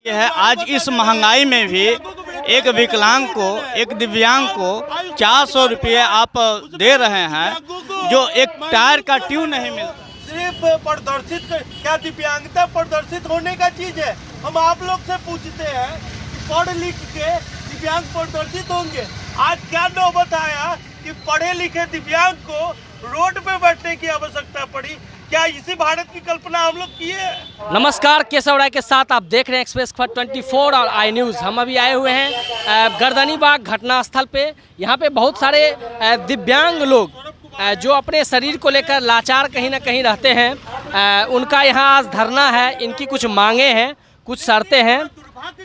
है आज इस महंगाई में भी एक विकलांग को, एक दिव्यांग को 400 रुपये आप दे रहे हैं, जो एक टायर का ट्यूब नहीं मिलता। सिर्फ प्रदर्शित क्या दिव्यांगता प्रदर्शित होने का चीज है? हम आप लोग से पूछते हैं कि पढ़ लिख के दिव्यांग प्रदर्शित होंगे। आज क्या नौबत आया कि पढ़े लिखे दिव्यांग को रोड पे बैठने की आवश्यकता पड़ी? क्या इसी भारत की कल्पना हम लोग किए? नमस्कार, केशव राय के साथ आप देख रहे हैं एक्सप्रेस खबर 24 और आई न्यूज़। हम अभी आए हुए हैं गर्दनीबाग घटना स्थल पे। यहाँ पे बहुत सारे दिव्यांग लोग जो अपने शरीर को लेकर लाचार कहीं ना कहीं रहते हैं, उनका यहाँ आज धरना है। इनकी कुछ मांगे हैं, कुछ शर्तें हैं,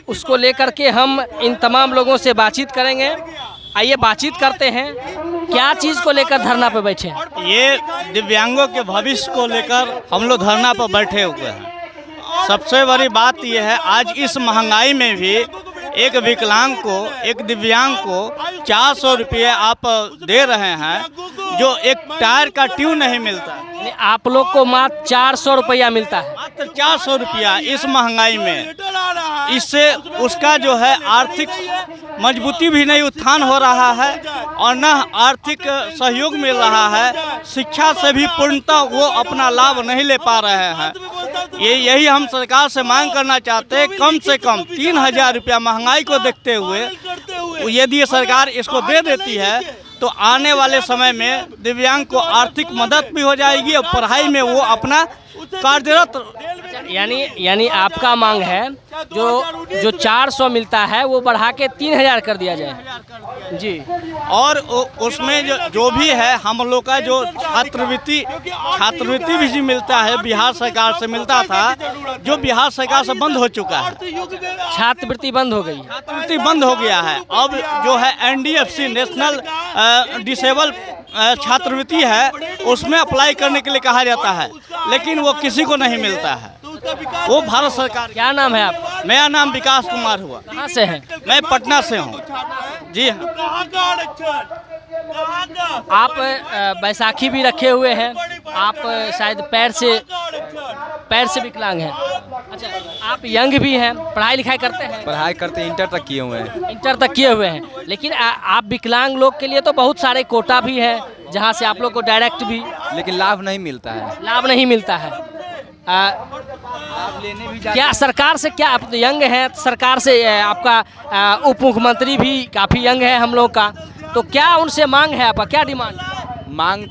उसको लेकर के हम इन तमाम लोगों से बातचीत करेंगे। आइए बातचीत करते हैं, क्या चीज़ को लेकर धरना पे बैठे हैं। ये दिव्यांगों के भविष्य को लेकर हम लोग धरना पर बैठे हुए हैं। सबसे बड़ी बात यह है आज इस महंगाई में भी एक विकलांग को, एक दिव्यांग को 400 रुपये आप दे रहे हैं, जो एक टायर का ट्यूब नहीं मिलता। आप लोग को मात्र 400 रुपया मिलता है, मात्र 400 रुपया इस महंगाई में। इससे उसका जो है आर्थिक मजबूती भी नहीं उत्थान हो रहा है और न आर्थिक सहयोग मिल रहा है। शिक्षा से भी पूर्णतः वो अपना लाभ नहीं ले पा रहे हैं। यही हम सरकार से मांग करना चाहते हैं, कम से कम 3000 रुपया महंगाई को देखते हुए यदि सरकार इसको दे देती है तो आने वाले समय में दिव्यांग को आर्थिक मदद भी हो जाएगी और पढ़ाई में वो अपना कार्यरत। यानी आपका मांग है जो 400 मिलता है वो बढ़ा के 3000 कर दिया जाए जी। और उसमें जो भी है हम लोग का जो छात्रवृत्ति भी जी मिलता है, बिहार सरकार से मिलता था, जो बिहार सरकार से बंद हो चुका है। छात्रवृत्ति बंद हो गई, छात्रवृत्ति बंद हो गया है। अब जो है NDFC नेशनल डिसेबल छात्रवृत्ति है, उसमें अप्लाई करने के लिए कहा जाता है, लेकिन वो किसी को नहीं मिलता है। वो भारत सरकार। क्या नाम है आप? मेरा नाम विकास कुमार हुआ। कहाँ से हैं? मैं पटना से हूँ जी। आप बैसाखी भी रखे हुए हैं, आप शायद पैर से विकलांग हैं। अच्छा, आप यंग भी हैं, पढ़ाई लिखाई करते हैं? पढ़ाई करते हैं, इंटर तक किए हुए हैं। इंटर तक किए हुए हैं, लेकिन आप विकलांग लोग के लिए तो बहुत सारे कोटा भी है जहाँ से आप लोग को डायरेक्ट भी, लेकिन लाभ नहीं मिलता है। लाभ नहीं मिलता है। लेने भी क्या सरकार से, क्या आप यंग हैं, सरकार से आपका उप मुख्यमंत्री भी काफ़ी यंग है हम लोग का, तो क्या उनसे मांग है आपका, क्या डिमांड? मांग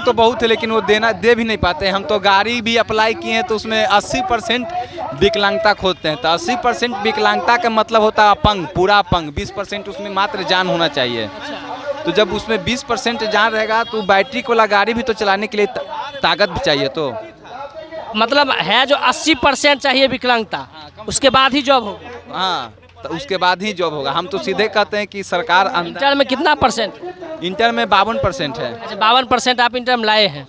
तो बहुत है, लेकिन वो दे भी नहीं पाते। हम तो गाड़ी भी अप्लाई किए हैं तो उसमें 80% विकलांगता खोजते हैं। तो 80% विकलांगता का मतलब होता है अपंग, पूरा अपंग। 20% उसमें मात्र जान होना चाहिए। तो जब उसमें 20% जान रहेगा तो बैटरी वाला गाड़ी भी तो चलाने के लिए ताकत भी चाहिए। तो मतलब है जो 80% चाहिए विकलांगता, उसके बाद ही जॉब होगा। हाँ, तो उसके बाद ही जॉब होगा। हम तो सीधे कहते हैं कि सरकार इंटर में कितना परसेंट? इंटर में 52% है। अच्छा, 52% आप इंटर में लाए हैं,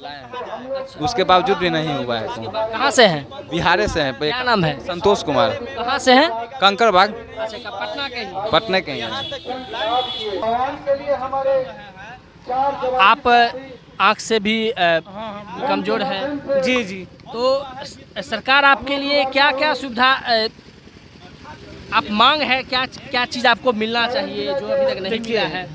उसके बावजूद भी नहीं हुआ है। तो कहाँ से हैं? बिहार से हैं। क्या नाम है? संतोष कुमार। कहाँ से हैं? कंकड़बाग, अच्छा, पटना के ही? पटना के हैं। आप आँख से भी कमज़ोर है जी जी। तो सरकार आपके लिए क्या क्या सुविधा आप मांग है, क्या चीज़ आपको मिलना चाहिए जो अभी तक नहीं मिला है?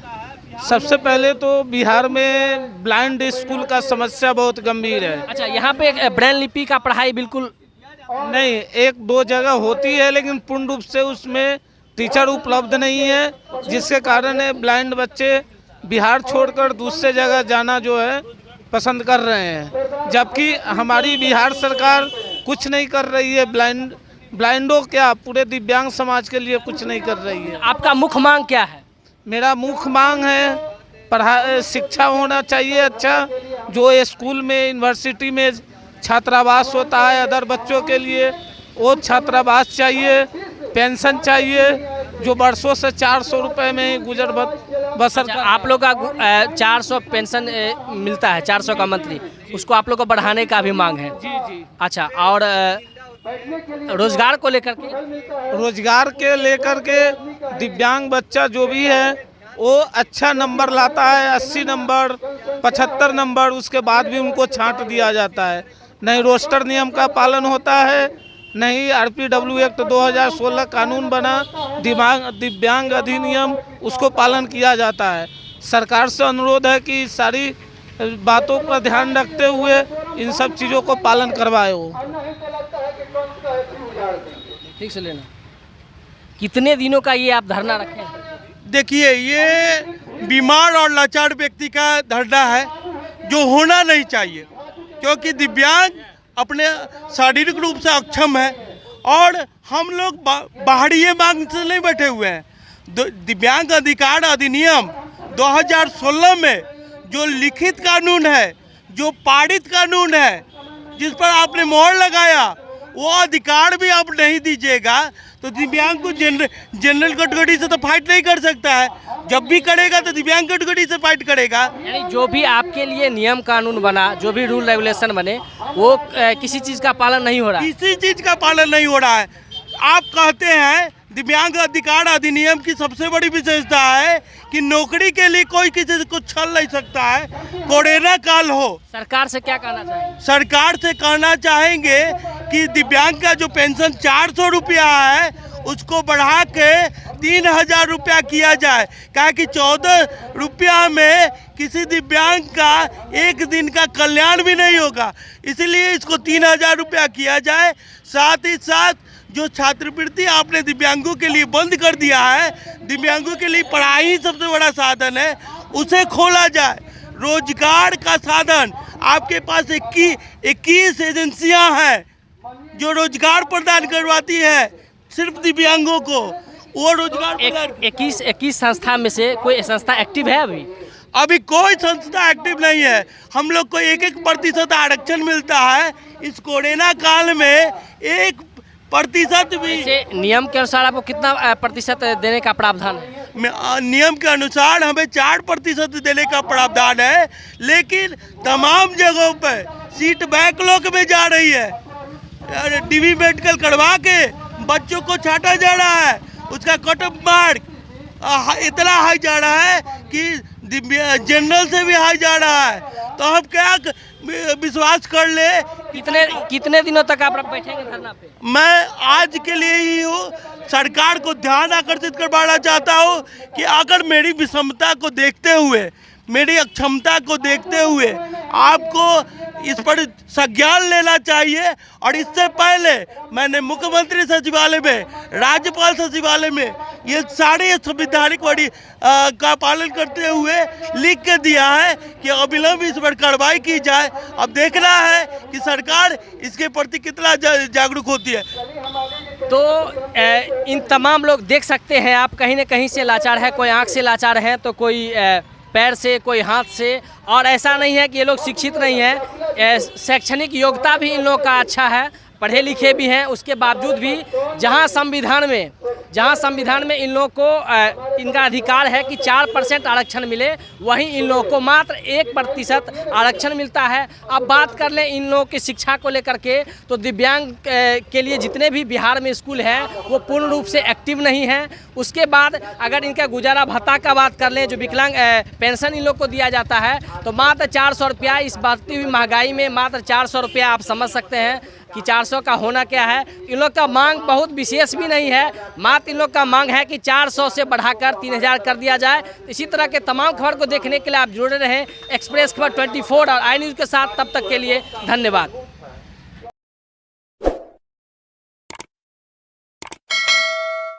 सबसे पहले तो बिहार में ब्लाइंड स्कूल का समस्या बहुत गंभीर है। अच्छा, यहाँ पे ब्रेल लिपि का पढ़ाई बिल्कुल नहीं, 1-2 जगह होती है, लेकिन पूर्ण रूप से उसमें टीचर उपलब्ध नहीं है, जिसके कारण ब्लाइंड बच्चे बिहार छोड़कर दूसरे जगह जाना जो है पसंद कर रहे हैं। जबकि हमारी बिहार सरकार कुछ नहीं कर रही है। ब्लाइंडों क्या, पूरे दिव्यांग समाज के लिए कुछ नहीं कर रही है। आपका मुख्य मांग क्या है? मेरा मुख्य मांग है शिक्षा होना चाहिए अच्छा। जो स्कूल में, यूनिवर्सिटी में छात्रावास होता है अदर बच्चों के लिए, वो छात्रावास चाहिए। पेंशन चाहिए, जो वर्षों से 400 रुपये में गुजर बसर। आप लोग का 400 पेंशन मिलता है, 400 का मंथली, उसको आप लोग को बढ़ाने का भी मांग है? जी जी। अच्छा, और रोजगार को लेकर के? रोजगार के लेकर के दिव्यांग बच्चा जो भी है वो अच्छा नंबर लाता है, 80 नंबर 75 नंबर, उसके बाद भी उनको छांट दिया जाता है। नहीं रोस्टर नियम का पालन होता है, नहीं RPW एक्ट 2016 कानून बना, दिव्यांग अधिनियम, उसको पालन किया जाता है। सरकार से अनुरोध है कि सारी बातों पर ध्यान रखते हुए इन सब चीज़ों को पालन करवाए हो। ठीक से लेना। कितने दिनों का ये आप धरना रखे हैं? देखिए, ये बीमार और लाचार व्यक्ति का धरना है जो होना नहीं चाहिए, क्योंकि दिव्यांग अपने शारीरिक रूप से अक्षम है और हम लोग बाहरी मांग से नहीं बैठे हुए हैं। दिव्यांग अधिकार अधिनियम 2016 में जो लिखित कानून है, जो पारित कानून है, जिस पर आपने मोहर लगाया, वो अधिकार भी आप नहीं दीजिएगा तो दिव्यांग को जनरल कैटेगरी से तो फाइट नहीं कर सकता है। जब भी करेगा तो दिव्यांग कैटेगरी से फाइट करेगा। यानी जो भी आपके लिए नियम कानून बना, जो भी रूल रेगुलेशन बने, वो किसी चीज़ का पालन नहीं हो रहा है। किसी चीज़ का पालन नहीं हो रहा है। आप कहते हैं दिव्यांग अधिकार अधिनियम की सबसे बड़ी विशेषता है कि नौकरी के लिए कोई किसी से कुछ छल नहीं सकता है, कोरोना काल हो। सरकार से क्या कहना चाहेंगे? सरकार से कहना चाहेंगे कि दिव्यांग का जो पेंशन 400 रुपया है उसको बढ़ा के 3000 रुपया किया जाए, क्या कि 14 रुपया में किसी दिव्यांग का एक दिन का कल्याण भी नहीं होगा, इसलिए इसको 3000 रुपया किया जाए। साथ ही साथ जो छात्रवृत्ति आपने दिव्यांगों के लिए बंद कर दिया है, दिव्यांगों के लिए पढ़ाई ही सबसे बड़ा साधन है, उसे खोला जाए। रोजगार का साधन आपके पास 21 एजेंसियां हैं जो रोजगार प्रदान करवाती है सिर्फ दिव्यांगों को, वो रोजगार 21 संस्था में से कोई संस्था एक्टिव है? अभी कोई संस्था एक्टिव नहीं है। हम लोग को 1% आरक्षण मिलता है। इस कोरोना काल में 1% भी। नियम के अनुसार आपको कितना प्रतिशत देने का प्रावधान है? नियम के अनुसार हमें 4% देने का प्रावधान है, लेकिन तमाम जगहों पर सीट बैकलॉग में जा रही है। डीवी मेडिकल करवा के बच्चों को छाटा जा रहा है, उसका कट ऑफ मार्क इतना हाई जा रहा है कि जनरल से भी हाई जा रहा है। तो हम क्या विश्वास कर ले? कितने दिनों तक आप बैठेंगे धरना पे? मैं आज के लिए ही हूँ, सरकार को ध्यान आकर्षित करवाना चाहता हूँ कि अगर मेरी विषमता को देखते हुए, मेरी अक्षमता को देखते हुए आपको इस पर संज्ञान लेना चाहिए। और इससे पहले मैंने मुख्यमंत्री सचिवालय में, राज्यपाल सचिवालय में ये सारे संवैधानिक बॉडी का पालन करते हुए लिख के दिया है कि अविलंब इस पर कार्रवाई की जाए। अब देखना है कि सरकार इसके प्रति कितना जागरूक होती है। तो इन तमाम लोग देख सकते हैं आप, कहीं न कहीं से लाचार है, कोई आँख से लाचार है तो कोई पैर से, कोई हाथ से। और ऐसा नहीं है कि ये लोग शिक्षित नहीं हैं, शैक्षणिक योग्यता भी इन लोगों का अच्छा है, पढ़े लिखे भी हैं, उसके बावजूद भी जहां संविधान में इन लोगों को इनका अधिकार है कि 4% आरक्षण मिले, वहीं इन लोगों को मात्र 1% आरक्षण मिलता है। अब बात कर लें इन लोगों की शिक्षा को लेकर के, तो दिव्यांग के लिए जितने भी बिहार में स्कूल हैं वो पूर्ण रूप से एक्टिव नहीं हैं। उसके बाद अगर इनका गुजारा भत्ता का बात कर लें, जो विकलांग पेंशन इन लोग को दिया जाता है, तो मात्र 400 रुपया, इस बढ़ती हुई महंगाई में मात्र 400 रुपया, आप समझ सकते हैं कि 400 का होना क्या है। इन लोग का मांग बहुत विशेष भी नहीं है, मात्र इन लोग का मांग है कि 400 से बढ़ाकर 3000 कर दिया जाए। इसी तरह के तमाम खबर को देखने के लिए आप जुड़े रहें एक्सप्रेस खबर 24 और आई न्यूज़ के साथ। तब तक के लिए धन्यवाद।